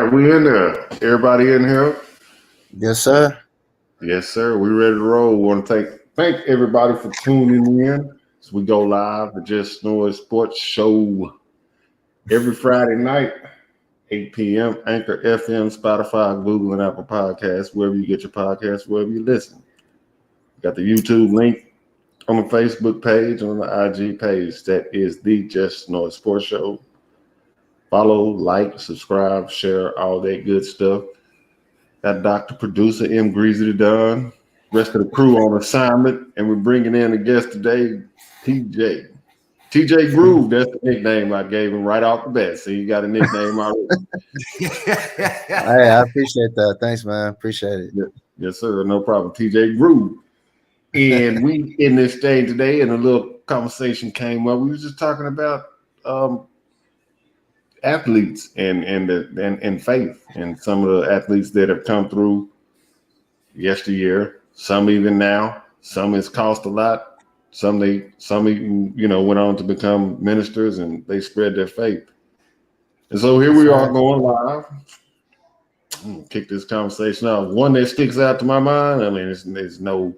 right, we in there. Everybody in here? Yes, sir. Yes, sir. We ready to roll. We want to thank everybody for tuning in. So we go live the Just Noise Sports Show every Friday night, 8 p.m. Anchor FM, Spotify, Google, and Apple Podcasts, wherever you get your podcasts, wherever you listen. Got the YouTube link on the Facebook page, on the IG page. That is the Just Noise Sports Show. Follow, like, subscribe, share, all that good stuff. Got Dr. Producer M. Greasy the Don, rest of the crew on assignment, and we're bringing in a guest today, TJ. TJ Groove, that's the nickname I gave him right off the bat. So you got a nickname already. Hey, I appreciate that. Thanks, man. Appreciate it. Yes, sir. No problem. TJ Groove. And we in this thing today, and a little conversation came up. We were just talking about athletes and faith, and some of the athletes that have come through yesteryear, some even now, some it's cost a lot, some even went on to become ministers and they spread their faith. And so here we are going live. I'm gonna kick this conversation off. One that sticks out to my mind, I mean, there's no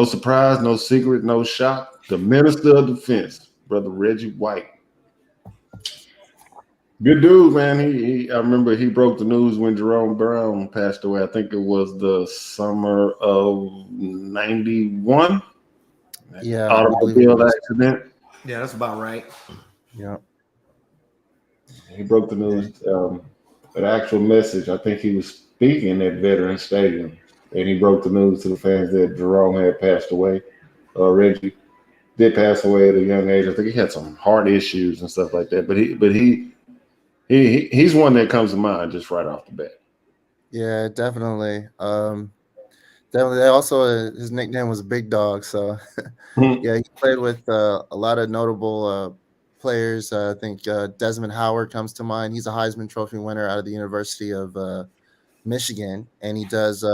surprise, no secret, no shock. The Minister of Defense, Brother Reggie White. Good dude, man. I remember he broke the news when Jerome Brown passed away. I think it was the summer of '91. Yeah, automobile accident. Yeah, that's about right. Yeah. He broke the news. An actual message. I think he was speaking at Veterans Stadium, and he broke the news to the fans that Jerome had passed away. Reggie did pass away at a young age. I think he had some heart issues and stuff like that. But he's one that comes to mind just right off the bat. Yeah, definitely. Definitely. Also, his nickname was Big Dog. So, yeah, he played with a lot of notable players. I think Desmond Howard comes to mind. He's a Heisman Trophy winner out of the University of Michigan, and he does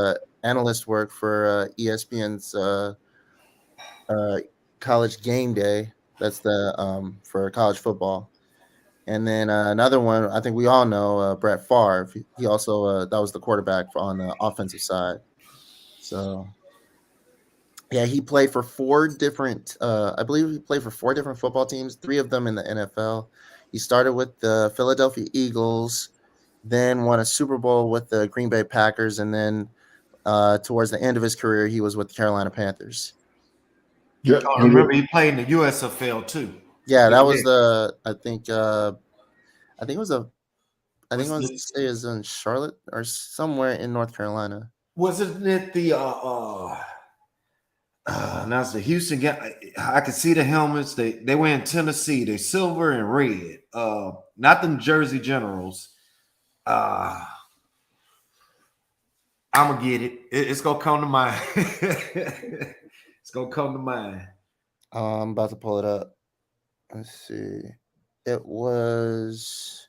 analyst work for ESPN's College Game Day. That's the for college football. And then another one, I think we all know, Brett Favre. He also that was the quarterback on the offensive side. So, yeah, he played for four different. I believe he played for four different football teams. Three of them in the NFL. He started with the Philadelphia Eagles, then won a Super Bowl with the Green Bay Packers, and then towards the end of his career, he was with the Carolina Panthers. Yeah, I remember he played in the USFL too. Yeah, that was the. I think it was in Charlotte or somewhere in North Carolina. Wasn't it the now it's the Houston game? I could see the helmets. They were in Tennessee. They silver and red. Not the Jersey Generals. I'm gonna get it. It's gonna come to mind. It's gonna come to mind. I'm about to pull it up. Let's see. It was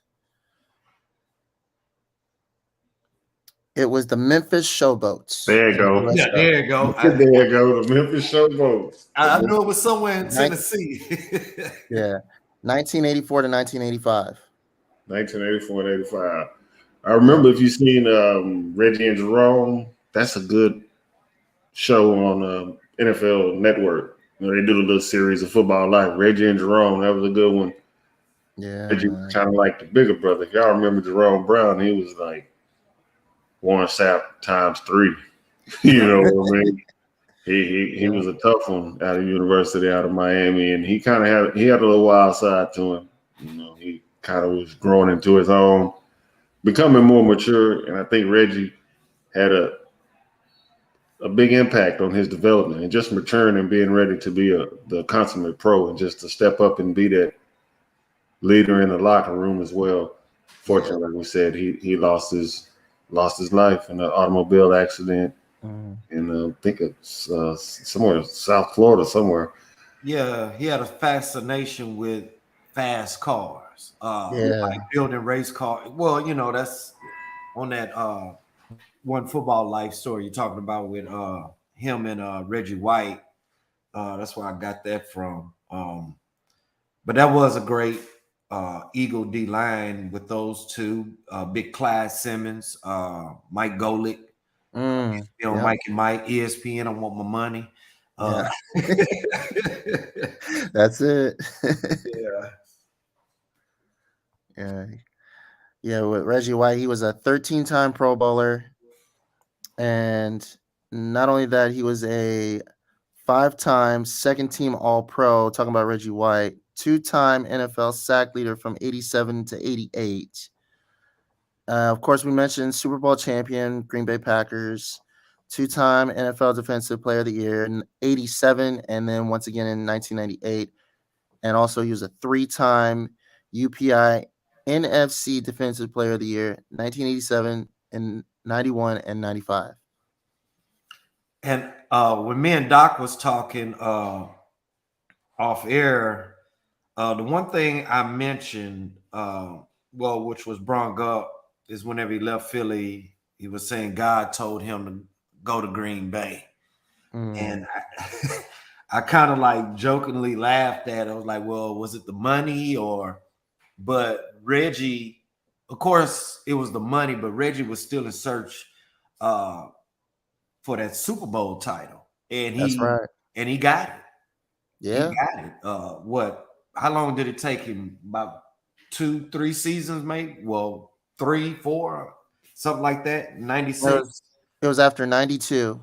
the Memphis Showboats. There you go. Yeah, there you go. There you go. The Memphis Showboats. I knew it was somewhere in Tennessee. Yeah, 1984 to 1985. 1984 and 85. I remember if you've seen Reggie and Jerome, that's a good show on NFL Network. They did a little series of football life. Reggie and Jerome, that was a good one. Yeah. Reggie was kind of like the bigger brother. If y'all remember Jerome Brown, he was like Warren Sapp times 3. You know what I mean? He was a tough one out of University, out of Miami, and he had a little wild side to him. You know, he kind of was growing into his own, becoming more mature, and I think Reggie had a big impact on his development and just maturing and being ready to be the consummate pro and just to step up and be that leader in the locker room as well. Fortunately, like we said, he lost his life in an automobile accident, and I think it's somewhere South Florida somewhere. Yeah, he had a fascination with fast cars, like building race cars. Well, you know, that's on that One Football Life story you're talking about with him and Reggie White. That's where I got that from. But that was a great Eagle D line with those two, Big Clyde Simmons, Mike Golick, Mike and Mike, ESPN. I want my money. Yeah. That's it. Yeah. With Reggie White, he was a 13-time Pro Bowler, and not only that, he was a 5-time second-team All-Pro. Talking about Reggie White, 2-time NFL sack leader from 87 to 88. Of course, we mentioned Super Bowl champion Green Bay Packers, 2-time NFL Defensive Player of the Year in 87, and then once again in 1998. And also, he was a 3-time UPI NFC Defensive Player of the Year, 1987 and 91 and 95. And when me and Doc was talking off air, the one thing I mentioned, which was brought up, is whenever he left Philly, he was saying God told him to go to Green Bay. And I kind of like jokingly laughed at it. I was like, well, was it the money but Reggie, of course it was the money, but Reggie was still in search for that Super Bowl title. And That's right. And he got it. Yeah. He got it. How long did it take him? About 2-3 seasons, maybe? Well, 3, 4, something like that. 96. It was after 92.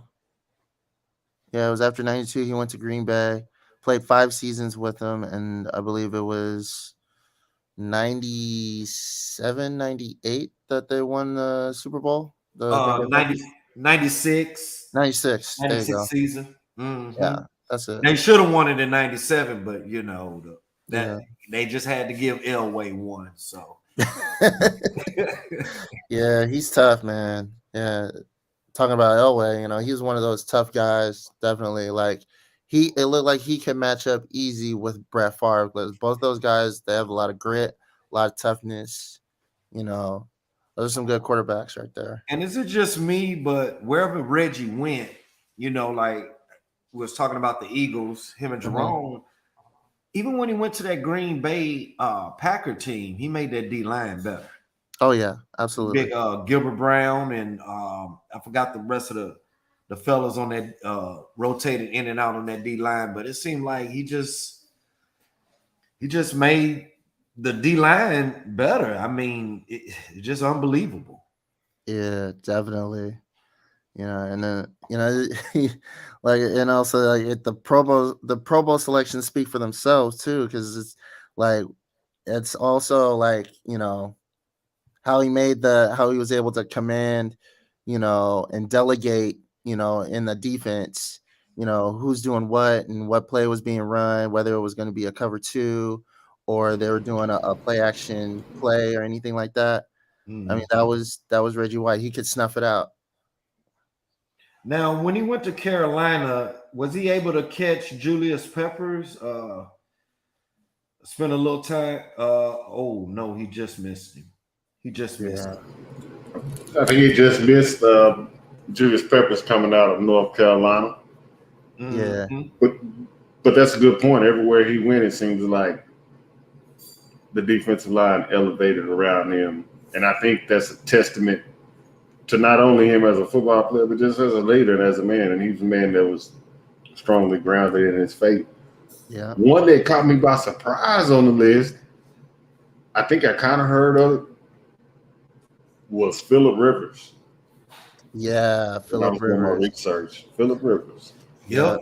Yeah, it was after 92. He went to Green Bay, played 5 seasons with them, and I believe it was 97, 98 that they won the Super Bowl. 96. 96 season. Mm-hmm. Yeah, that's it. They should have won it in 97, but they just had to give Elway one. So yeah, he's tough, man. Yeah. Talking about Elway, he was one of those tough guys. Definitely, like it looked like he could match up easy with Brett Favre. Because both those guys, they have a lot of grit, a lot of toughness. Those are some good quarterbacks right there. And is it just me? But wherever Reggie went, like we was talking about the Eagles, him and Jerome. Even when he went to that Green Bay Packer team, he made that D line better. Oh yeah, absolutely. Big Gilbert Brown and I forgot the rest of the fellas on that rotated in and out on that D line, but it seemed like he just made the D line better. I mean, it's just unbelievable. Yeah, definitely. And then and also like the Pro Bowl selections speak for themselves too, because it's like it's also like how he was able to command, and delegate, in the defense, who's doing what and what play was being run, whether it was going to be a cover 2 or they were doing a play action play or anything like that. I mean, that was Reggie White. He could snuff it out. Now, when he went to Carolina, was he able to catch Julius Peppers? Spend a little time. Oh no, he just missed him. He just missed him. I think he just missed Julius Peppers coming out of North Carolina. Yeah, but that's a good point. Everywhere he went, it seems like the defensive line elevated around him, and I think that's a testament to not only him as a football player, but just as a leader and as a man. And he's a man that was strongly grounded in his faith. Yeah. One that caught me by surprise on the list, I think I kind of heard of it, was Phillip Rivers. Yeah, Phillip Rivers. Research. Phillip Rivers. Yep.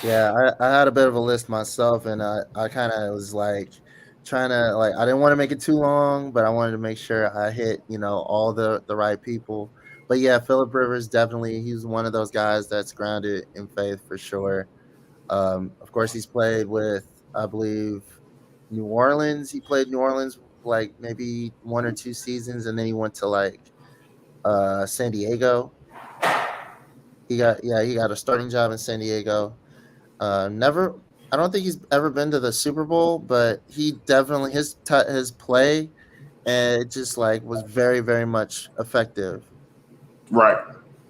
Yeah, I had a bit of a list myself, and I kind of was like trying to I didn't want to make it too long, but I wanted to make sure I hit all the right people. But yeah, Phillip Rivers, definitely, he's one of those guys that's grounded in faith for sure. Of course, he's played with, I believe, New Orleans. He played New Orleans like maybe 1 or 2 seasons, and then he went to San Diego. He got a starting job in San Diego. I don't think he's ever been to the Super Bowl, but he definitely his play and it just was very, very much effective. Right.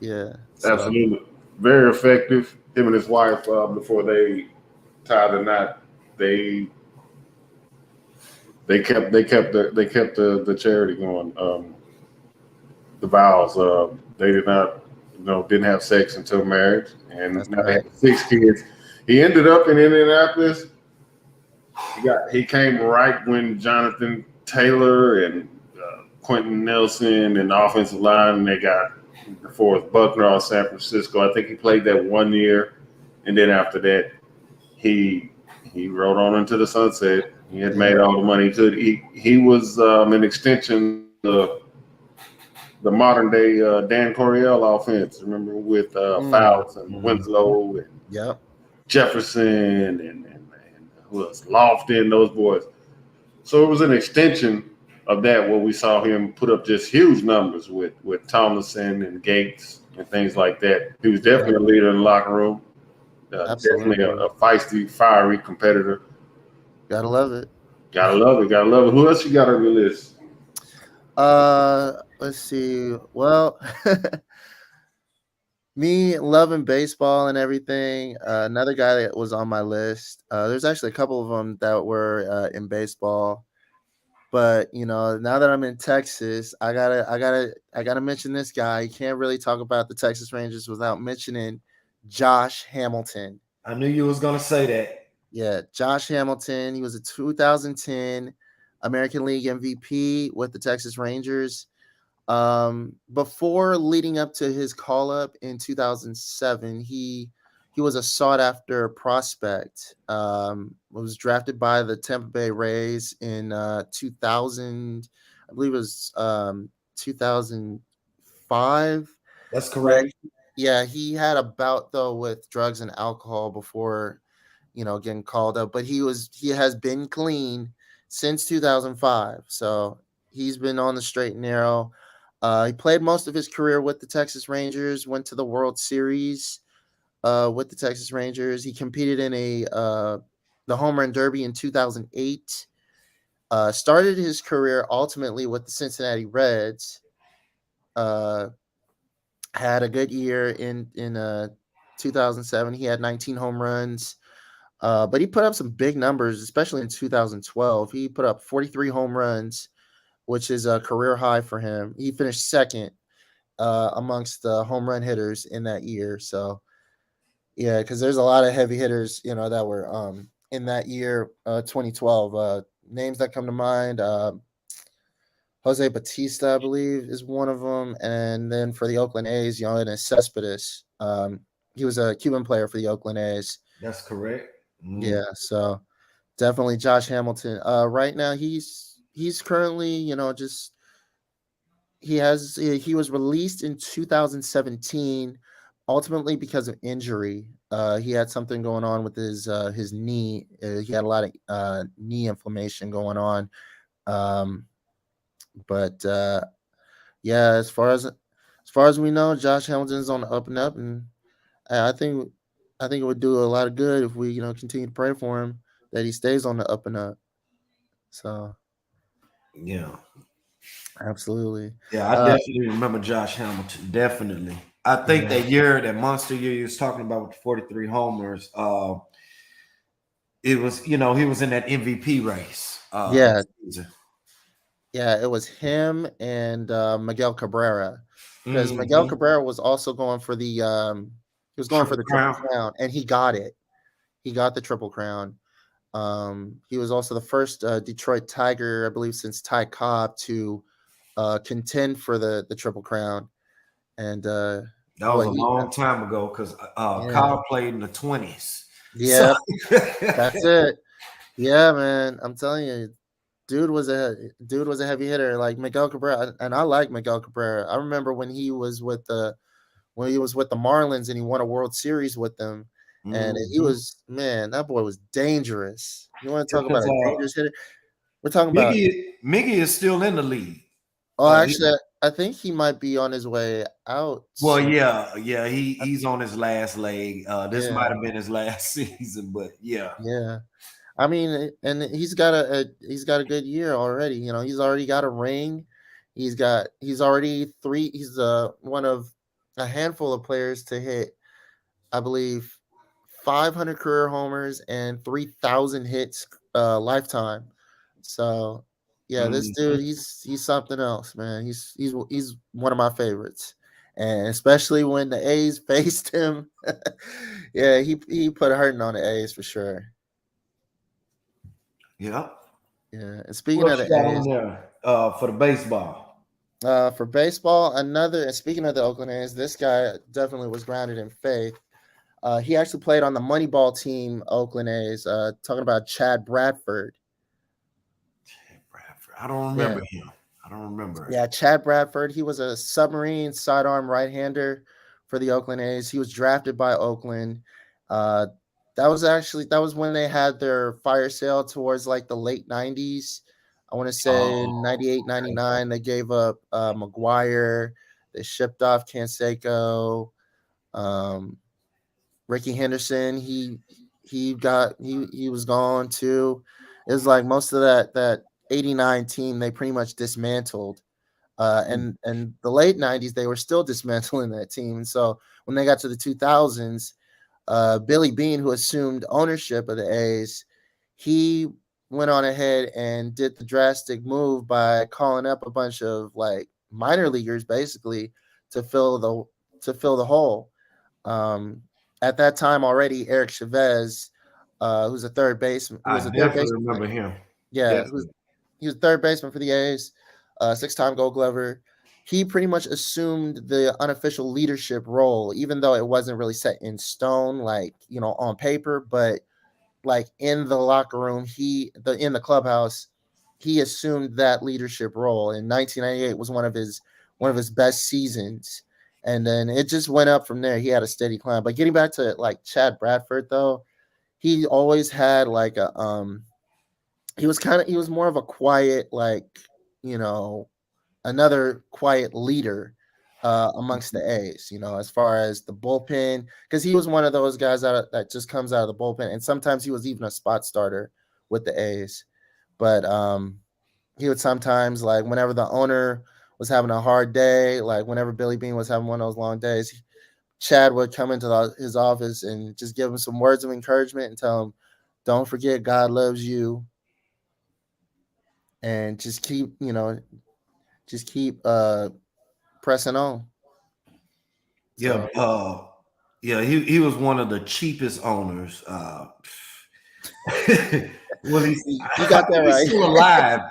Yeah. Absolutely. Very effective. Him and his wife, before they tied the knot, they the charity going. The vows. They did not, didn't have sex until marriage, and That's now they right. have 6 kids. He ended up in Indianapolis. He came right when Jonathan Taylor and Quentin Nelson and the offensive line, and they got DeForest Buckner on San Francisco. I think he played that 1 year, and then after that, he rode on into the sunset. He had made all the money he could. He was an extension of the modern day Dan Coryell offense. Remember with Fouts and Winslow and Jefferson and who else? Lofton, those boys. So it was an extension of that where we saw him put up just huge numbers with Tomlinson and Gates and things like that. He was definitely a leader in the locker room. Definitely a feisty, fiery competitor. Gotta love it. Gotta love it. Who else you got on your list? Let's see. Well, me loving baseball and everything. Another guy that was on my list. There's actually a couple of them that were in baseball, but now that I'm in Texas, I gotta mention this guy. You can't really talk about the Texas Rangers without mentioning Josh Hamilton. I knew you was gonna say that. Yeah, Josh Hamilton. He was a 2010 American League MVP with the Texas Rangers. Before leading up to his call up in 2007, he was a sought after prospect. Was drafted by the Tampa Bay Rays in 2000. I believe it was 2005. That's correct. Yeah, he had a bout though with drugs and alcohol before getting called up, but he has been clean since 2005. So he's been on the straight and narrow. He played most of his career with the Texas Rangers, went to the World Series with the Texas Rangers. He competed in the Home Run Derby in 2008. Started his career ultimately with the Cincinnati Reds. Had a good year in 2007. He had 19 home runs. But he put up some big numbers, especially in 2012. He put up 43 home runs, which is a career high for him. He finished second amongst the home run hitters in that year. So, yeah, because there's a lot of heavy hitters, that were in that year, 2012. Names that come to mind, Jose Bautista, I believe, is one of them. And then for the Oakland A's, Yoenis Cespedes. He was a Cuban player for the Oakland A's. That's correct. Yeah, so definitely Josh Hamilton. Right now he's currently, he was released in 2017, ultimately because of injury. He had something going on with his knee. He had a lot of knee inflammation going on. But yeah, as far as we know, Josh Hamilton's on the up and up, and I think it would do a lot of good if we, continue to pray for him that he stays on the up and up. So, yeah, absolutely. Yeah, I definitely remember Josh Hamilton. Definitely. I think that monster year you was talking about with 43 homers, it was, he was in that MVP race. Yeah, it was him and Miguel Cabrera, because Miguel Cabrera was also going for the Triple Crown, and he got it. He got the Triple Crown. He was also the first Detroit Tiger, I believe, since Ty Cobb to contend for the Triple Crown. And that was a long time ago, because Cobb played in the 20s. Yeah, that's it. Yeah, man, I'm telling you, dude was a heavy hitter, like Miguel Cabrera, and I like Miguel Cabrera. I remember when he was with the Marlins and he won a World Series with them, and he was, man, that boy was dangerous. You want to talk about a dangerous hitter? We're talking about Miggy is still in the league. Oh, actually, I think he might be on his way out. Well, yeah, he's on his last leg. This might have been his last season, but yeah. I mean, and he's got a good year already. He's already got a ring. He's already he's one of a handful of players to hit, I believe, 500 career homers and 3,000 hits lifetime. So yeah, this dude, he's something else, man. He's one of my favorites. And especially when the A's faced him. Yeah, he put a hurting on the A's for sure. Yeah. Yeah. And speaking What of you the got A's, on there for the baseball? for baseball, and speaking of the Oakland A's, this guy definitely was grounded in faith. He actually played on the Moneyball team, Oakland A's. Talking about Chad Bradford. Bradford. I don't remember him. I don't remember. Yeah, Chad Bradford. He was a submarine sidearm right-hander for the Oakland A's. He was drafted by Oakland. That was when they had their fire sale towards like the late 90s. I want to say 98, 99. They gave up McGuire. They shipped off Canseco. Ricky Henderson, he was gone too. It was like most of that 89 team they pretty much dismantled. And the late 90s they were still dismantling that team. And so when they got to the 2000s, Billy Beane, who assumed ownership of the A's, he went on ahead and did the drastic move by calling up a bunch of like minor leaguers basically to fill the hole. At that time already, Eric Chavez, who's a third baseman, I definitely remember him. Yeah, he was third baseman for the A's, 6-time Gold Glover. He pretty much assumed the unofficial leadership role, even though it wasn't really set in stone, like on paper, but like in the locker room, in the clubhouse, he assumed that leadership role. In 1998 was one of his best seasons. And then it just went up from there. He had a steady climb. But getting back to like Chad Bradford, though, he always had like he was more of a quiet, like, another quiet leader amongst the A's, as far as the bullpen, because he was one of those guys that just comes out of the bullpen. And sometimes he was even a spot starter with the A's. But he would sometimes, like, whenever the owner was having a hard day, like whenever Billy Beane was having one of those long days, Chad would come into his office and just give him some words of encouragement and tell him, "Don't forget, God loves you," and just keep pressing on. Yeah, he was one of the cheapest owners. Well, you got that right. He's still alive.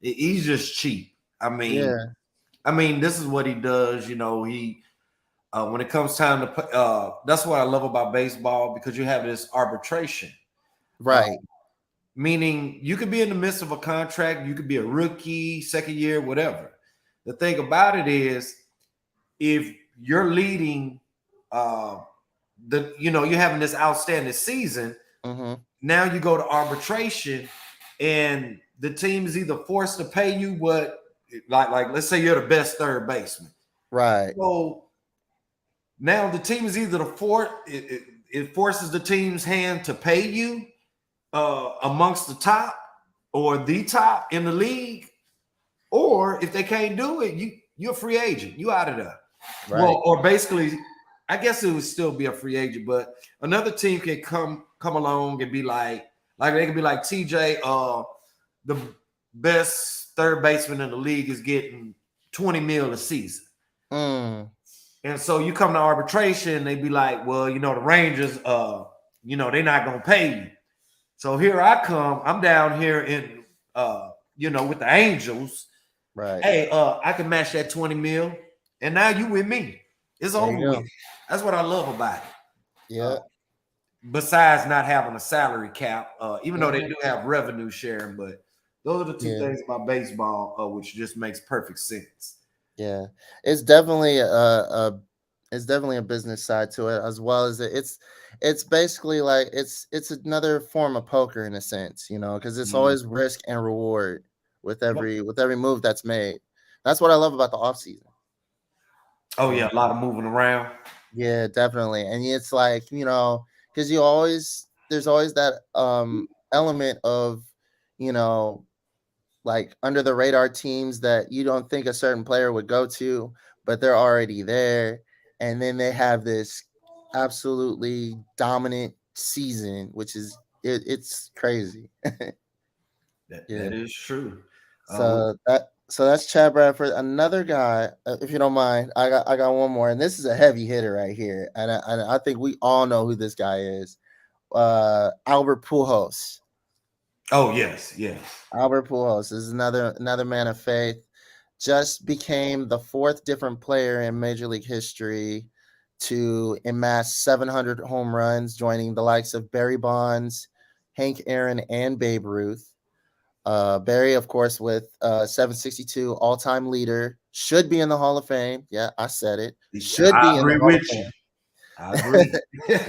He's just cheap. I mean, this is what he does. He when it comes time to play, that's what I love about baseball, because you have this arbitration, right? Meaning you could be in the midst of a contract, you could be a rookie, second year, whatever. The thing about it is, if you're leading, you're having this outstanding season. Mm-hmm. Now you go to arbitration, and the team is either forced to pay you what, like let's say you're the best third baseman, right? So now the team is either it forces the team's hand to pay you amongst the top or the top in the league, or if they can't do it, you're a free agent. You out of there. Right. Well, or basically, I guess it would still be a free agent, but another team can come along and be like they can be like, TJ, the best third baseman in the league is getting $20 million a season. And so you come to arbitration, they be like, well, the Rangers, they're not gonna pay you. So here I come. I'm down here in, with the Angels. Right. Hey, I can match that 20 mil, and now you with me. It's over with. That's what I love about it. Yeah. Besides not having a salary cap, even though they do have revenue sharing, but those are the two things about baseball, which just makes perfect sense. Yeah, it's definitely a business side to it, as well as it's basically like it's another form of poker in a sense, because it's always risk and reward with every move that's made. That's what I love about the offseason. Oh yeah, a lot of moving around. Yeah, definitely. And it's like, because there's always that element of, like under the radar teams that you don't think a certain player would go to, but they're already there. And then they have this absolutely dominant season, which is it's crazy. That is true. So that's Chad Bradford. Another guy, if you don't mind, I got one more, and this is a heavy hitter right here, and I think we all know who this guy is. Albert Pujols. Oh yes. Albert Pujols is another man of faith. Just became the fourth different player in Major League history to amass 700 home runs, joining the likes of Barry Bonds, Hank Aaron, and Babe Ruth. Barry, of course, with 762 all-time leader, should be in the Hall of Fame. Yeah, I said it. I agree with you. I agree.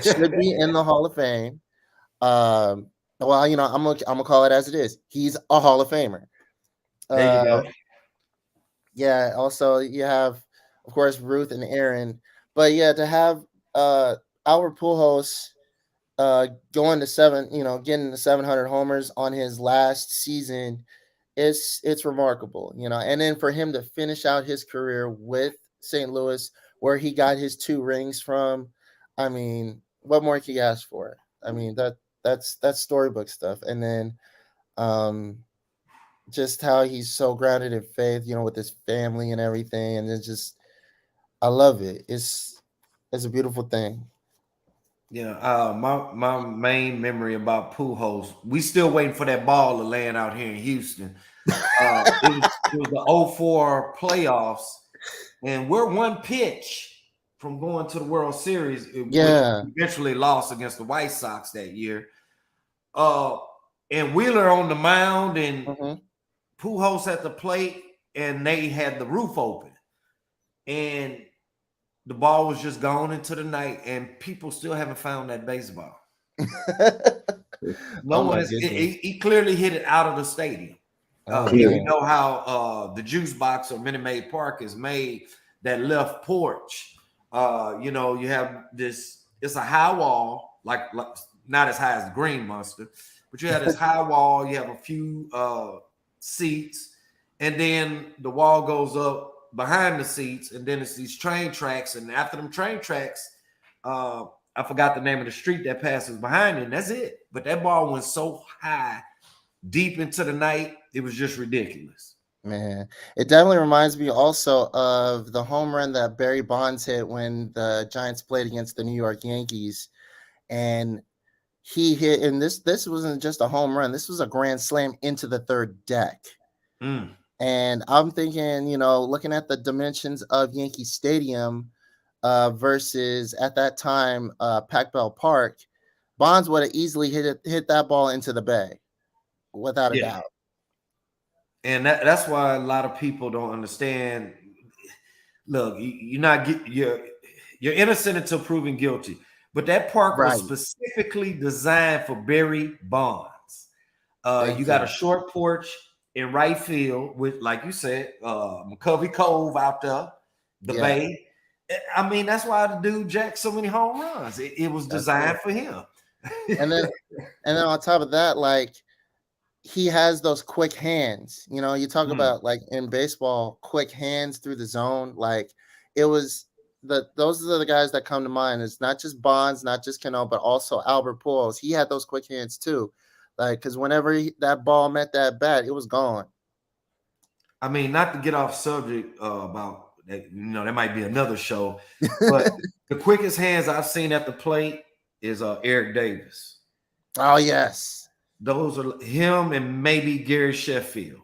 Should be in the Hall of Fame. Well, I'm gonna call it as it is. He's a Hall of Famer. There you go. Yeah. Also, you have, of course, Ruth and Aaron. But yeah, to have Albert Pujols going to getting the 700 homers on his last season, it's remarkable, and then for him to finish out his career with St. Louis, where he got his 2 rings from. I mean, what more can you ask for? I mean, that's storybook stuff. And then just how he's so grounded in faith, with his family and everything, and it's just, I love it. It's a beautiful thing. Yeah, my main memory about Pujols, we still waiting for that ball to land out here in Houston. It was the 04 playoffs, and we're one pitch from going to the World Series. Yeah, we eventually lost against the White Sox that year. And Wheeler on the mound, and Pujols at the plate, and they had the roof open, and the ball was just gone into the night, and people still haven't found that baseball. He clearly hit it out of the stadium. You know how the juice box or Minute Maid Park is made, that left porch. You have this, it's a high wall, like not as high as the Green Monster, but you have this high wall, you have a few seats, and then the wall goes up behind the seats, and then it's these train tracks, and after them train tracks, I forgot the name of the street that passes behind it, and that's it. But that ball went so high, deep into the night, it was just ridiculous. Man, it definitely reminds me also of the home run that Barry Bonds hit when the Giants played against the New York Yankees, and he hit, and this wasn't just a home run, this was a grand slam into the third deck. And I'm thinking, looking at the dimensions of Yankee Stadium versus at that time Pac Bell Park, Bonds would have easily hit that ball into the bay, without a doubt. And that's why a lot of people don't understand. Look, you're innocent until proven guilty. But that park was specifically designed for Barry Bonds. You got a short porch in right field with, like you said, McCovey Cove out there, the bay. I mean, that's why the dude jacked so many home runs. It was designed for him. and then on top of that, like, he has those quick hands. You talk about, like, in baseball, quick hands through the zone. Like, it was those are the guys that come to mind. It's not just Bonds, not just Cano, but also Albert Pujols. He had those quick hands too. Like, because whenever that ball met that bat, it was gone. I mean, not to get off subject about that, that might be another show, but the quickest hands I've seen at the plate is Eric Davis. Oh, yes. Those are him and maybe Gary Sheffield.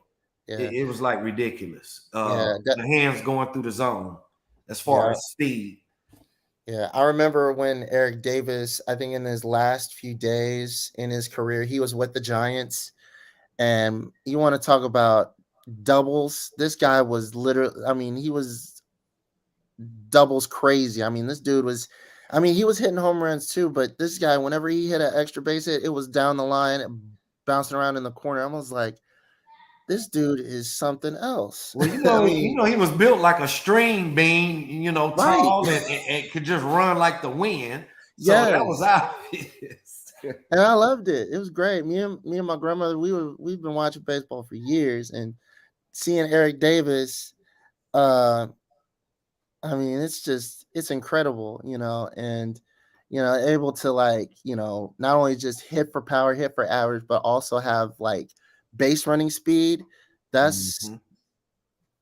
Yeah. It was like ridiculous. The hands going through the zone as far as speed. Yeah, I remember when Eric Davis, I think in his last few days in his career, he was with the Giants. And you want to talk about doubles? This guy was literally, he was doubles crazy. This dude was, he was hitting home runs too, but this guy, whenever he hit an extra base hit, it was down the line, bouncing around in the corner. I was like, this dude is something else. Well, he was built like a string bean, tall and could just run like the wind. So that was obvious. And I loved it. It was great. Me and my grandmother, we've been watching baseball for years, and seeing Eric Davis, it's incredible, and able to, like, not only just hit for power, hit for average, but also have, like, base running speed, that's Mhm.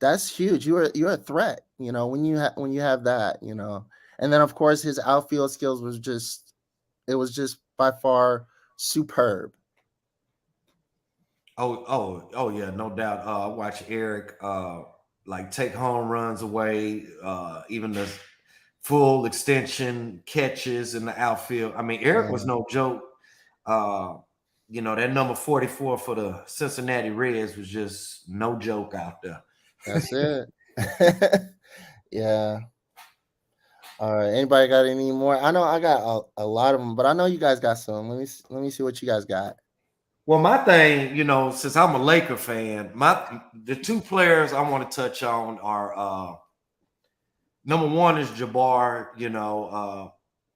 that's huge. You're a threat, when you have that, And then of course his outfield skills was just by far superb. Oh yeah, no doubt. I watch Eric like take home runs away, even the full extension catches in the outfield. I mean, Eric was Yeah, no joke. Uh, that number 44 for the Cincinnati Reds was just no joke out there. that's it. Yeah. All right. Anybody got any more? I know I got a lot of them, but I know you guys got some. Let me see what you guys got. Well, my thing, since I'm a Laker fan, the two players I want to touch on are number one is Jabbar.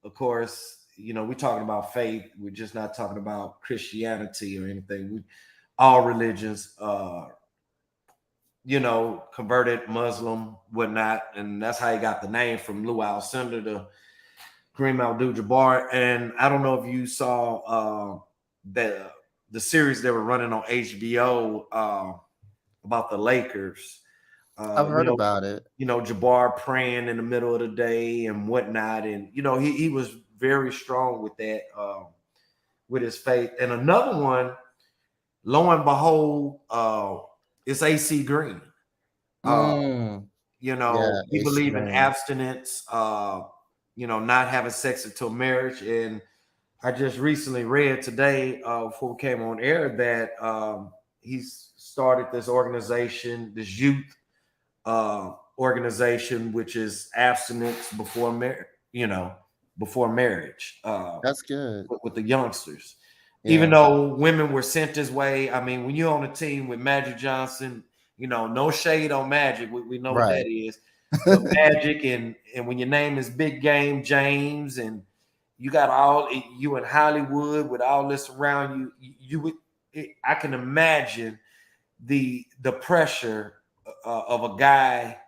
Of course, we're talking about faith. We're just not talking about Christianity or anything. All religions, converted Muslim, whatnot, and that's how he got the name from Lou Alcindor to Kareem Abdul-Jabbar. And I don't know if you saw the series they were running on HBO about the Lakers. I've heard about it. Jabbar praying in the middle of the day and whatnot. And, he was very strong with that, with his faith. And another one, lo and behold, it's AC Green. Yeah, He AC believed in Green. abstinence, not having sex until marriage. And I just recently read today, before we came on air, that he's started this organization, this youth organization, which is abstinence before marriage. That's good. With the youngsters. Yeah. Even though women were sent this way, I mean, when you're on a team with Magic Johnson, no shade on Magic. We know what that is. But Magic and when your name is Big Game James and you got you in Hollywood with all this around you, I can imagine the pressure of a guy,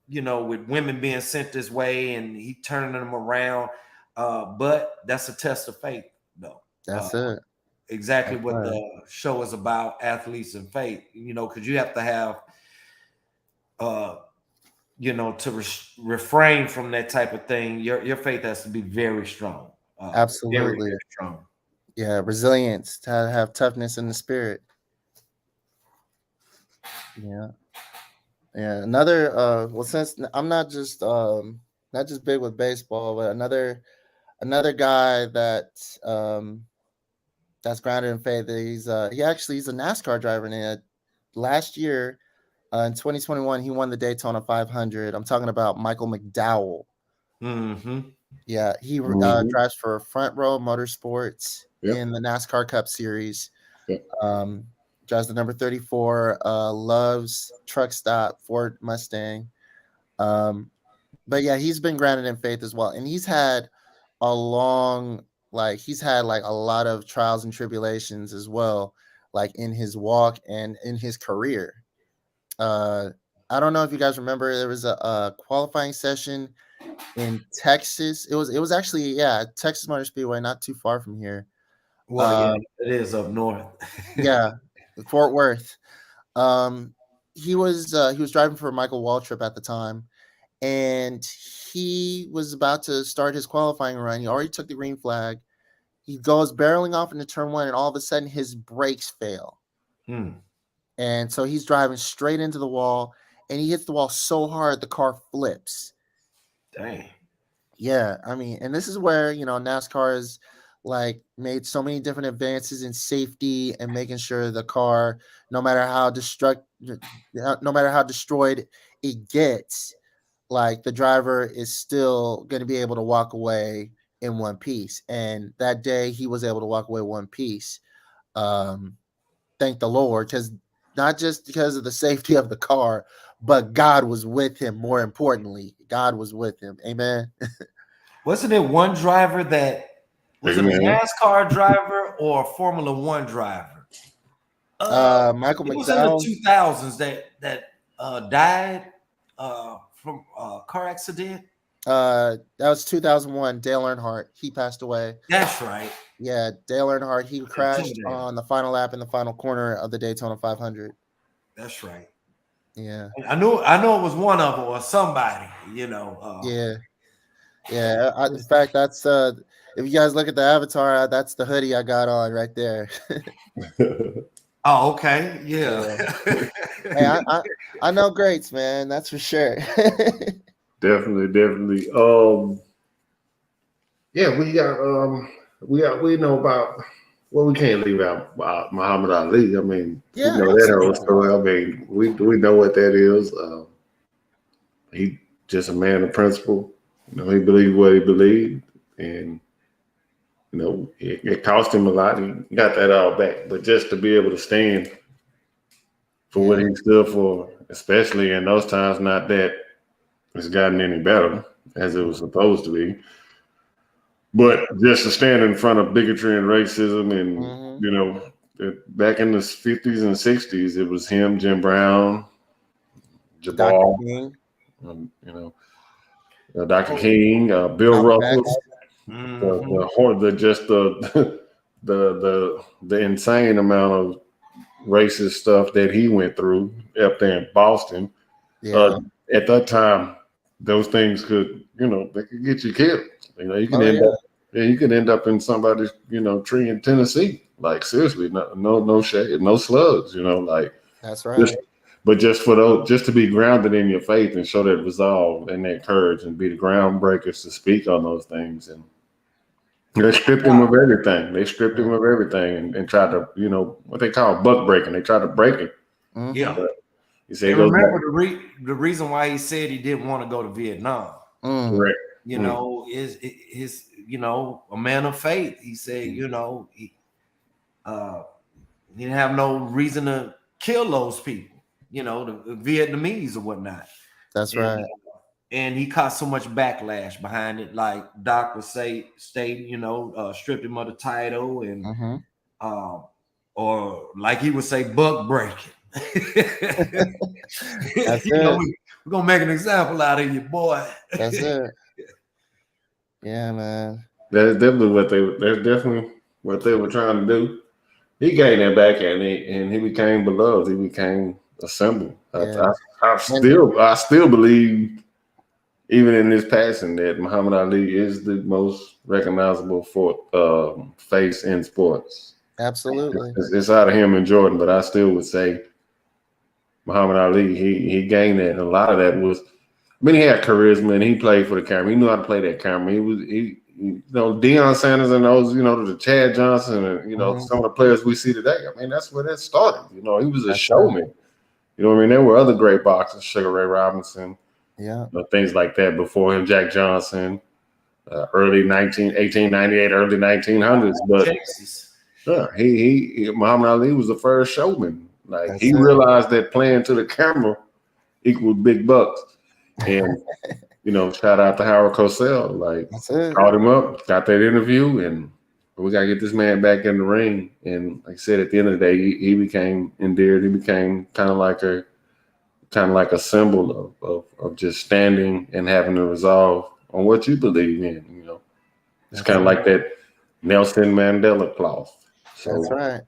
with women being sent this way and he turning them around. But that's a test of faith, though. That's it. Exactly what the show is about, athletes and faith, because you have to have, to refrain from that type of thing. Your faith has to be very strong. Absolutely. Very, very strong. Yeah, resilience, to have toughness in the spirit. Yeah. Yeah. Another well, since I'm not just big with baseball, but another guy that that's grounded in faith. He's he's a NASCAR driver, and last year in 2021 he won the Daytona 500. I'm talking about Michael McDowell. Mm-hmm. Yeah, he drives for Front Row Motorsports in the NASCAR Cup Series. Yep. Drives the number 34. Loves truck stop Ford Mustang. But yeah, he's been grounded in faith as well, and he's had a long, he's had a lot of trials and tribulations as well, like in his walk and in his career. I don't know if you guys remember, there was a qualifying session in Texas. It was actually Texas Motor Speedway, not too far from here. Well, it is up north. Yeah, Fort Worth. He was driving for Michael Waltrip at the time, and he was about to start his qualifying run. He already took the green flag. He goes barreling off into turn one, and all of a sudden his brakes fail. And so he's driving straight into the wall, and he hits the wall so hard the car flips. Dang. Yeah, I mean, and this is where NASCAR has made so many different advances in safety and making sure the car, no matter how destroyed it gets, the driver is still going to be able to walk away in one piece. And that day he was able to walk away one piece. Thank the Lord, because not just because of the safety of the car, but God was with him. More importantly, God was with him. Amen. Wasn't it one driver that was it a NASCAR driver or a Formula One driver? Michael McDowell. It was in the 2000s that died from a car accident. That was 2001. Dale Earnhardt. He passed away. That's right. Yeah, Dale Earnhardt. He crashed Intimidating. on the final lap in the final corner of the Daytona 500. That's right. Yeah. I know it was one of them or somebody, you know. Yeah. In fact, that's if you guys look at the avatar, that's the hoodie I got on right there. Oh, okay. Yeah. Hey, I know greats, man. That's for sure. Definitely. Yeah, we know about. Well, we can't leave out Muhammad Ali. I mean, we know that whole story. I mean, we know what that is. He just a man of principle. You know, he believed what he believed, and you know, it cost him a lot. He got that all back, but just to be able to stand for what he stood for, especially in those times, not that it's gotten any better as it was supposed to be. But just to stand in front of bigotry and racism, and you know, back in the 50s and 60s, it was him, Jim Brown, Jabbar, you know, Dr. King, Bill Russell, the insane amount of racist stuff that he went through up there in Boston. At that time, those things could, you know, they could get you killed. You know, you can you could end up in somebody's, you know, tree in Tennessee. Like seriously, no shade, no slugs. You know, like that's right. But just for those, just to be grounded in your faith and show that resolve and that courage and be the groundbreakers to speak on those things. And they stripped him of everything. They stripped him of everything and tried to, you know, what they call buck breaking. They tried to break him. Yeah. But you say, remember the reason why he said he didn't want to go to Vietnam. Correct. You know, is his, you know, a man of faith. He said, you know, he didn't have no reason to kill those people, you know, the Vietnamese or whatnot. That's right. And he caught so much backlash behind it. Like Doc would say, you know, stripped him of the title and or like he would say, buck breaking. That's you know, we're gonna make an example out of you, boy. That's it. Yeah, man. That's definitely what they were trying to do. He gained that back and he became beloved. He became a symbol. Yeah. I still believe, even in this passing, that Muhammad Ali is the most recognizable face in sports. Absolutely. It's out of him and Jordan, but I still would say Muhammad Ali, he gained that. And a lot of that was, I mean, he had charisma and he played for the camera. He knew how to play that camera. You know, Deion Sanders and those, you know, the Chad Johnson and, you know, some of the players we see today. I mean, that's where that started. You know, he was a showman. You know what I mean? There were other great boxers, Sugar Ray Robinson, things like that before him, Jack Johnson, early 1898, early 1900s. But Muhammad Ali was the first showman. Like he realized that playing to the camera equaled big bucks. And you know, shout out to Howard Cosell. Like called him up, got that interview, and we gotta get this man back in the ring. And like I said, at the end of the day, he became endeared. He became kind of like a symbol of just standing and having to resolve on what you believe in. You know, it's kind of like that Nelson Mandela cloth. So that's right.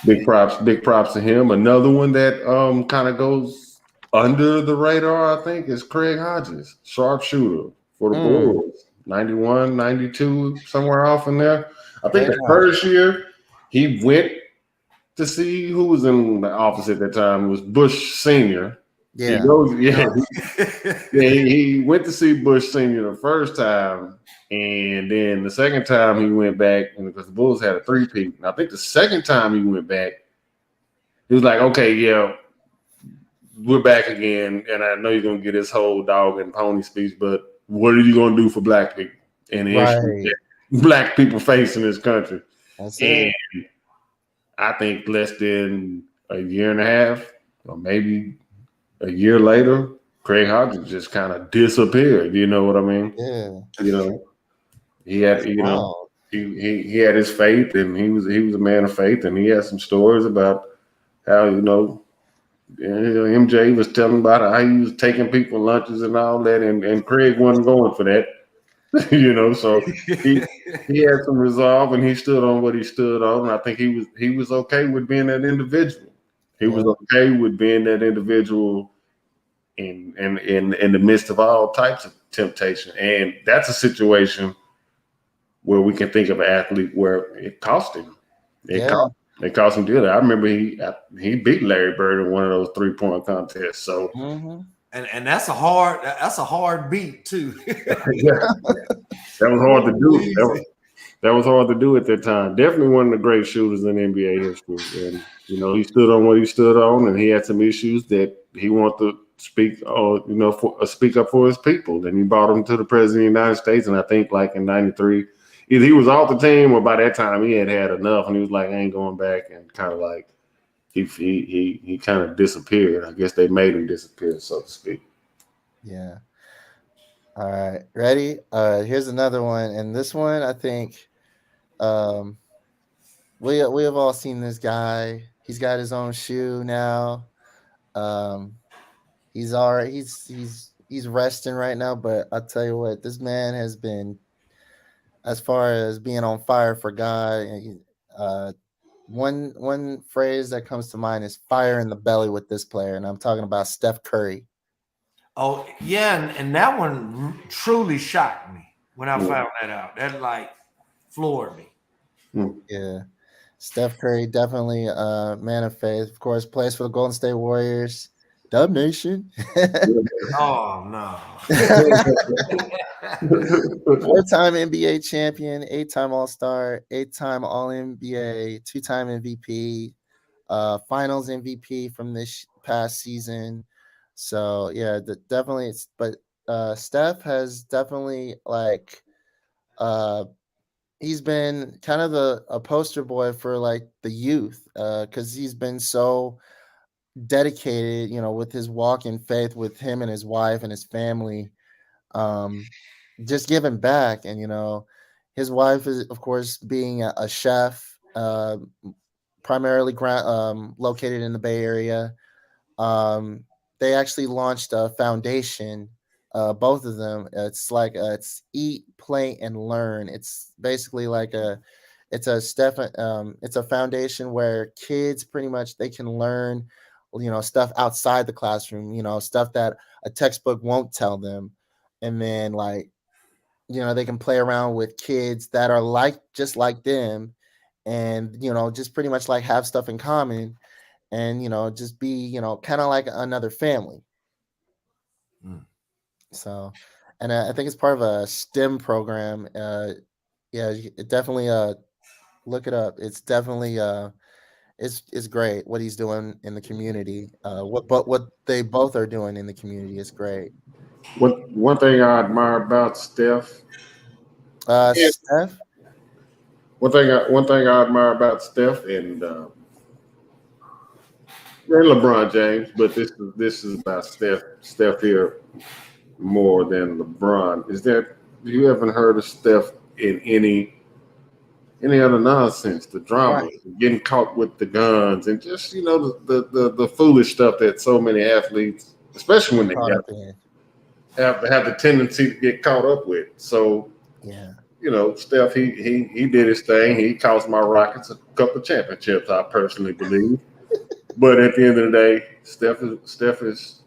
Big props to him. Another one that kind of goes under the radar, I think, is Craig Hodges, sharpshooter for the Bulls. 91, 92, somewhere off in there. I think the first year he went to see who was in the office at that time. It was Bush Sr. Yeah. He went to see Bush Sr. the first time. And then the second time he went back, and because the Bulls had a three-peat, and I think the second time he went back, he was like, okay, yeah, we're back again, and I know you're going to get this whole dog and pony speech, but what are you going to do for black people and the issues that black people face in this country? And I think less than a year and a half, or maybe a year later, Craig Hodges just kind of disappeared. You know what I mean? Yeah. You know, he had, you know, he had his faith, and he was a man of faith, and he had some stories about how, you know, MJ was telling about how he was taking people lunches and all that, and Craig wasn't going for that. So he had some resolve and he stood on what he stood on. And I think he was okay with being that individual. He was okay with being that individual in the midst of all types of temptation. And that's a situation where we can think of an athlete where it cost him. It cost him dearly. I remember he beat Larry Bird in one of those 3-point contests. So and that's a hard beat too. That was hard to do. That was hard to do at that time. Definitely one of the great shooters in NBA history. And he stood on what he stood on, and he had some issues that he wanted to speak up for his people. And he brought him to the president of the United States. And I think like in '93, either he was off the team or by that time he had enough, and he was like, I ain't going back, and kind of like he kind of disappeared. I guess they made him disappear, so to speak. Yeah. All right, ready? Here's another one, and this one I think we have all seen this guy. He's got his own shoe now. He's all right. He's resting right now, but I'll tell you what, this man has been, as far as being on fire for God. One phrase that comes to mind is fire in the belly with this player, and I'm talking about Steph Curry. Oh, yeah, and that one truly shocked me when I found that out. That like floored me. Yeah. Steph Curry, definitely man of faith. Of course, plays for the Golden State Warriors. Dub Nation. Oh, no. 4-time NBA champion, 8-time All-Star, 8-time All-NBA, 2-time MVP, Finals MVP from this past season. So yeah, definitely. But Steph has definitely he's been kind of a poster boy for like the youth, because he's been so dedicated, with his walk in faith with him and his wife and his family, just giving back. And his wife is, of course, being a chef, primarily located in the Bay Area. They actually launched a foundation, both of them. It's Eat, Play, and Learn. It's basically it's a foundation where kids pretty much they can learn, stuff outside the classroom, stuff that a textbook won't tell them. And then they can play around with kids that are just like them, and, just pretty much have stuff in common. And just be kind of like another family. So, and I think it's part of a STEM program. Definitely look it up. It's definitely it's great what he's doing in the community. What they both are doing in the community is great. One thing I admire about Steph. Steph. One thing I admire about Steph and LeBron James, but this is about Steph here more than LeBron. Is that you haven't heard of Steph in any other nonsense, the drama, right, getting caught with the guns, and just the foolish stuff that so many athletes, especially when they have the tendency to get caught up with. So yeah. Steph, he did his thing. He cost my Rockets a couple of championships, I personally believe. But at the end of the day, Steph is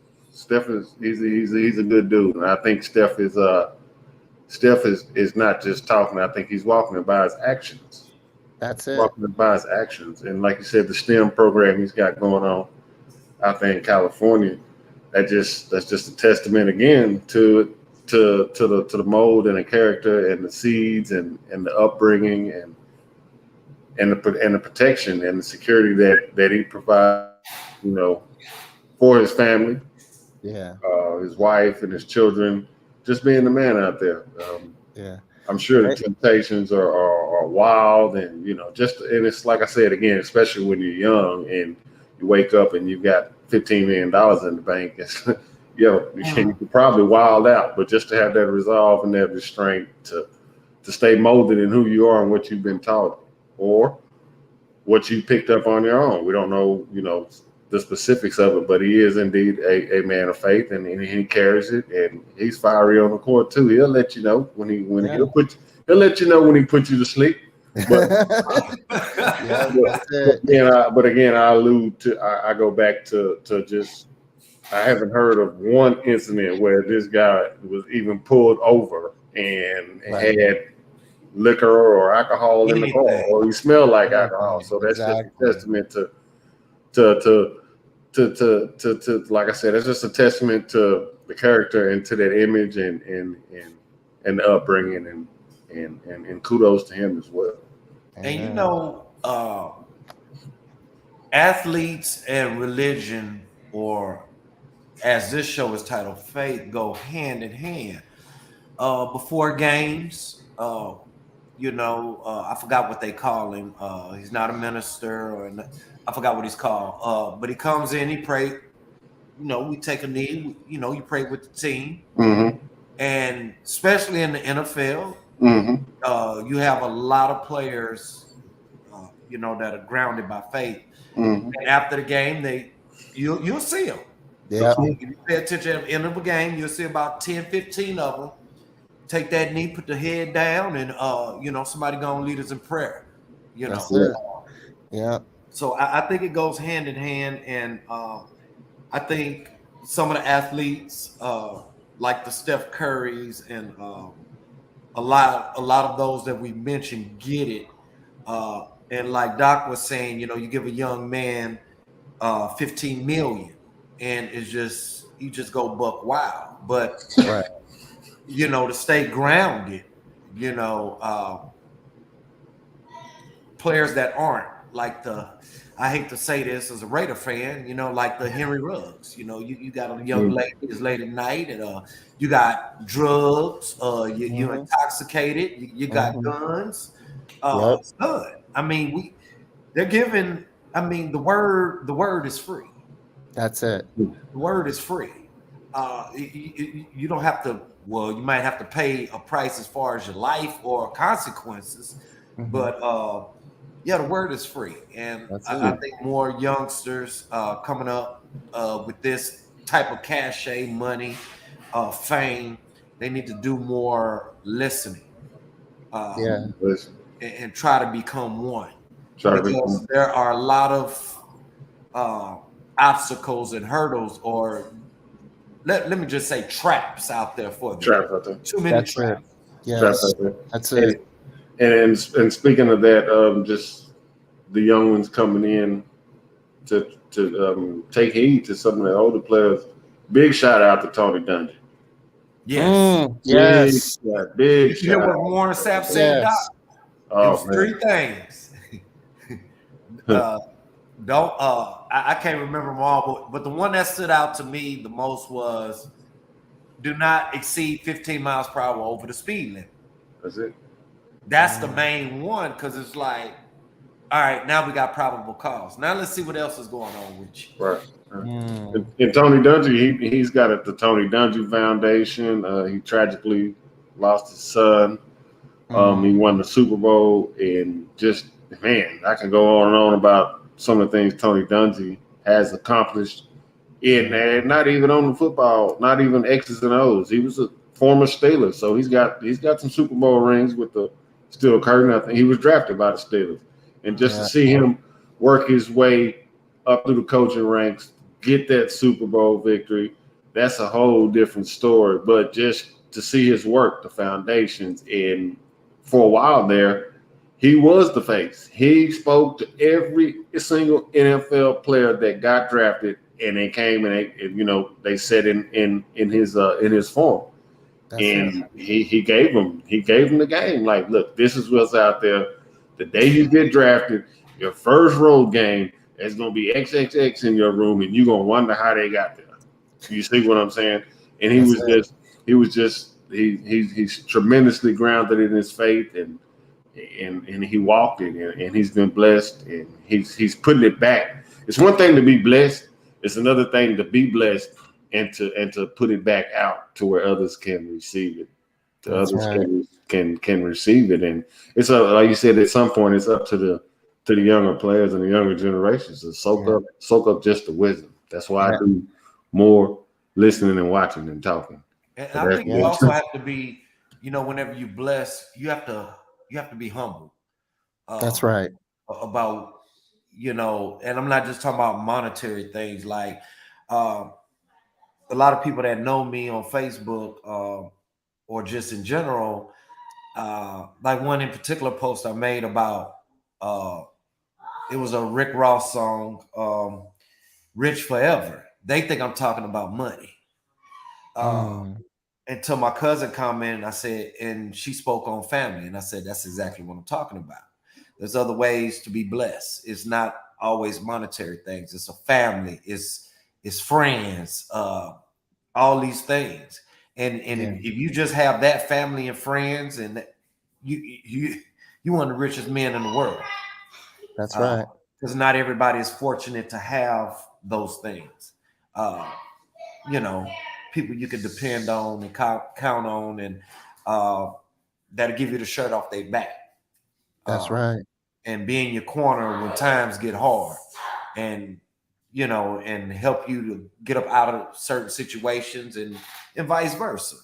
he's a good dude, and I think Steph is not just talking. I think he's walking it by his actions. That's it. Walking it by his actions, and like you said, the STEM program he's got going on out there in California, that's just a testament again to the mold and the character and the seeds and the upbringing and the protection and the security that he provides, for his family, his wife and his children, just being the man out there. I'm sure the temptations are wild, and and it's like I said again, especially when you're young and you wake up and you've got $15 million in the bank. You could probably wild out, but just to have that resolve and that restraint to stay molded in who you are and what you've been taught or what you picked up on your own. We don't know, the specifics of it, but he is indeed a man of faith, and he carries it, and he's fiery on the court too. He'll let you know when he'll let you know when he puts you to sleep. But, but again, I allude to I go back to just I haven't heard of one incident where this guy was even pulled over and had liquor or alcohol in the car, or he smelled like alcohol. So that's just a testament to like I said, it's just a testament to the character and to that image and the upbringing and kudos to him as well. And you know, athletes and religion, or as this show is titled, faith, go hand in hand. Before games, I forgot what they call him. He's not a minister, or I forgot what he's called. But he comes in, he pray. We take a knee. You pray with the team, and especially in the NFL, you have a lot of players, that are grounded by faith. And after the game, you'll see them. Yeah. If you pay attention at the end of the game, you'll see about 10, 15 of them take that knee, put the head down, and somebody gonna lead us in prayer. That's it. Yeah. So I think it goes hand in hand, and I think some of the athletes, like the Steph Currys and a lot of those that we mentioned, get it. And like Doc was saying, you give a young man $15 million, and you just go buck wild. But right. To stay grounded, players that aren't like I hate to say this as a Raider fan, like the Henry Ruggs. You got a young lady, it's late at night, and you got drugs, you're intoxicated, you got guns. Son, I mean, they're giving. I mean, the word is free. That's it. The word is free. You don't have to. Well, you might have to pay a price as far as your life or consequences, but the word is free, and I think more youngsters coming up with this type of cachet, money, fame, they need to do more listening. And try to become one. Because there are a lot of obstacles and hurdles, or let me just say traps out there for them. Traps out there. Too many traps. Yes, that's it. And speaking of that, just the young ones coming in to take heed to some of the older players. Big shout out to Tony Dungy. Yes. Yes. Big you hear what Warren Sapp said, Doc? It was three things. I can't remember them all, but the one that stood out to me the most was do not exceed 15 miles per hour over the speed limit. That's it. That's the main one, because it's like, all right, now we got probable cause. Now let's see what else is going on with you. Right. And Tony Dungy, he's got the Tony Dungy Foundation. He tragically lost his son. He won the Super Bowl, and just, man, I can go on and on about some of the things Tony Dungy has accomplished in there, not even on the football, not even X's and O's. He was a former Steeler, so he's got some Super Bowl rings with the Steel Curtain. I think he was drafted by the Steelers, and just to see him work his way up through the coaching ranks, get that Super Bowl victory, that's a whole different story. But just to see his work, the foundations, and for a while there, he was the face. He spoke to every single NFL player that got drafted, and they came and they said in his form. And he gave them the game. Like, look, this is what's out there. The day you get drafted, your first road game, there's gonna be XXX in your room, and you're gonna wonder how they got there. You see what I'm saying? And he's tremendously grounded in his faith, and he walked it, and he's been blessed, and he's putting it back. It's one thing to be blessed; it's another thing to be blessed and to put it back out to where others can receive it. Can receive it, and it's like you said, at some point, it's up to to the younger players and the younger generations to soak up just the wisdom. That's why I do more listening and watching than talking. And I think you also have to be, whenever you bless, you have to be humble. That's right. About, and I'm not just talking about monetary things. Like a lot of people that know me on Facebook or just in general, like one in particular post I made about it was a Rick Ross song, Rich Forever. They think I'm talking about money. Until my cousin commented, I said, and she spoke on family, and I said, that's exactly what I'm talking about. There's other ways to be blessed. It's not always monetary things. It's a family. It's friends. All these things. And if you just have that family and friends, and you one of the richest men in the world. That's right. Because not everybody is fortunate to have those things. People you can depend on and count on, and that'll give you the shirt off their back. That's right. And be in your corner when times get hard, and and help you to get up out of certain situations, and vice versa.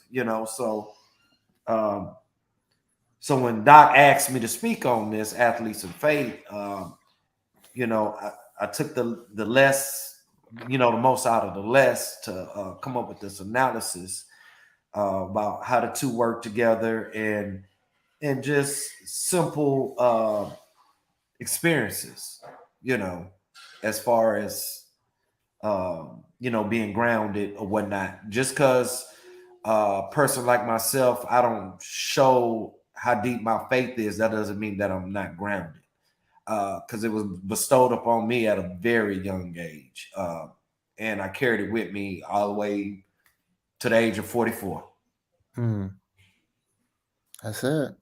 So when Doc asked me to speak on this, athletes of faith, I took the less, the most out of the less to come up with this analysis about how the two work together, and just simple experiences, as far as being grounded or whatnot. Just because a person like myself, I don't show how deep my faith is, that doesn't mean that I'm not grounded. Because it was bestowed upon me at a very young age. And I carried it with me all the way to the age of 44. That's it.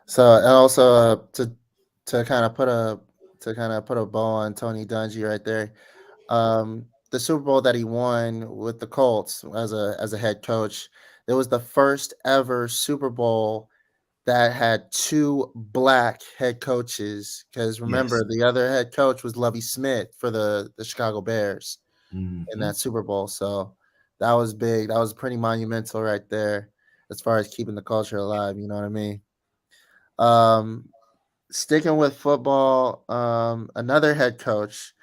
So, and also to kind of put a bow on Tony Dungy right there. The Super Bowl that he won with the Colts as a head coach, it was the first ever Super Bowl that had two black head coaches. Because remember, the other head coach was Lovie Smith for the Chicago Bears in that Super Bowl. So that was big. That was pretty monumental right there as far as keeping the culture alive. You know what I mean? Sticking with football, another head coach.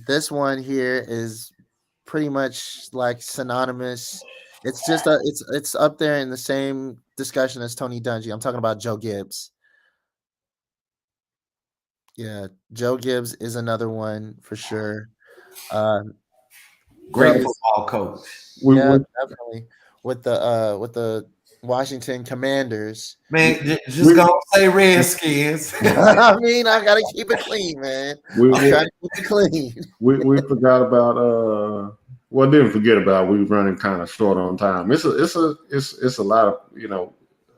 This one here is pretty much like synonymous. It's just it's up there in the same discussion as Tony Dungy. I'm talking about Joe Gibbs. Yeah, Joe Gibbs is another one for sure. Great football coach. Definitely with the Washington Commanders. Man, just gonna say Redskins. I mean, I gotta keep it clean, man. I'm trying to keep it clean. We forgot about didn't forget about. We were running kind of short on time. It's a lot of a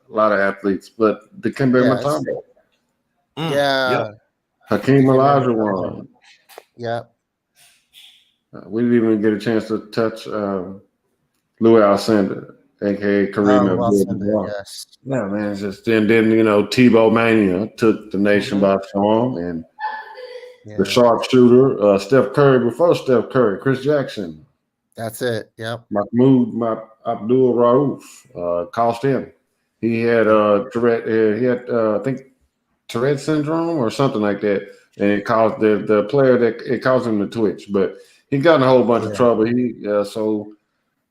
lot of athletes, but the Dikembe Mutombo. Hakeem Olajuwon. Yep. We didn't even get a chance to touch Louis Alcindor, aka Kareem Abdul-Jabbar. Yes. Yeah, man. It's just then Tebow Mania took the nation by storm, and the sharpshooter, Steph Curry before Steph Curry, Chris Jackson. That's it. Yep. Mahmoud Abdul Rauf cost him. He had Tourette. He had I think Tourette syndrome or something like that, and it caused the player it caused him to twitch. But he got in a whole bunch of trouble. So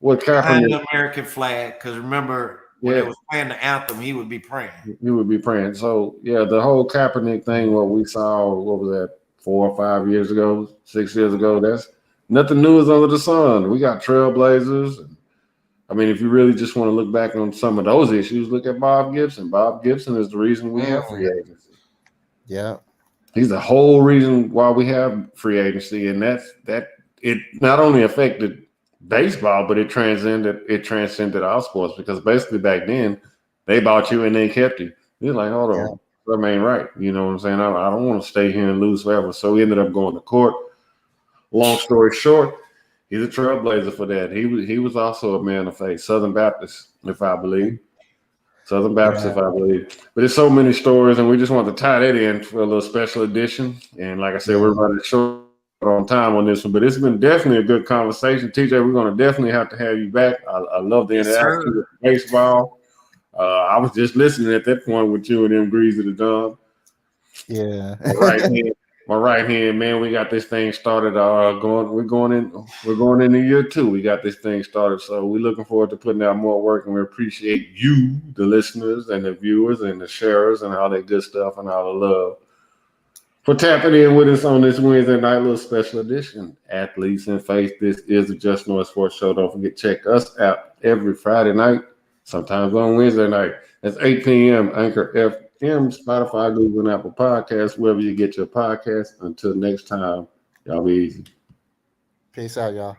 what Kaepernick? The American flag, because remember when they was playing the anthem, he would be praying. He would be praying. So the whole Kaepernick thing, what we saw, what was that, 4 or 5 years ago, 6 years ago? That's nothing new is under the sun. We got trailblazers. I mean, if you really just want to look back on some of those issues, look at Bob Gibson. Bob Gibson is the reason we have free agency. Yeah. He's the whole reason why we have free agency. And that it not only affected baseball, but it transcended our sports, because basically back then they bought you and they kept you. You're like, hold on, that ain't right. You know what I'm saying? I don't want to stay here and lose forever. So we ended up going to court. Long story short, he's a trailblazer for that. He was also a man of faith, Southern Baptist, if I believe. Southern Baptist, I believe. But there's so many stories, and we just want to tie that in for a little special edition. And like I said, we're running short on time on this one, but it's been definitely a good conversation. TJ, we're going to definitely have to have you back. I love the interaction with baseball. I was just listening at that point with you and them Greasy the Dumb. Yeah. My right hand, man. We got this thing started. We're going into year 2. We got this thing started, so we're looking forward to putting out more work, and we appreciate you, the listeners, and the viewers, and the sharers, and all that good stuff, and all the love for tapping in with us on this Wednesday night little special edition. Athletes in Faith. This is the Just North Sports Show. Don't forget, check us out every Friday night, sometimes on Wednesday night. That's 8 p.m. Anchor FM, Spotify, Google, and Apple Podcasts, wherever you get your podcasts. Until next time, y'all be easy. Peace out, y'all.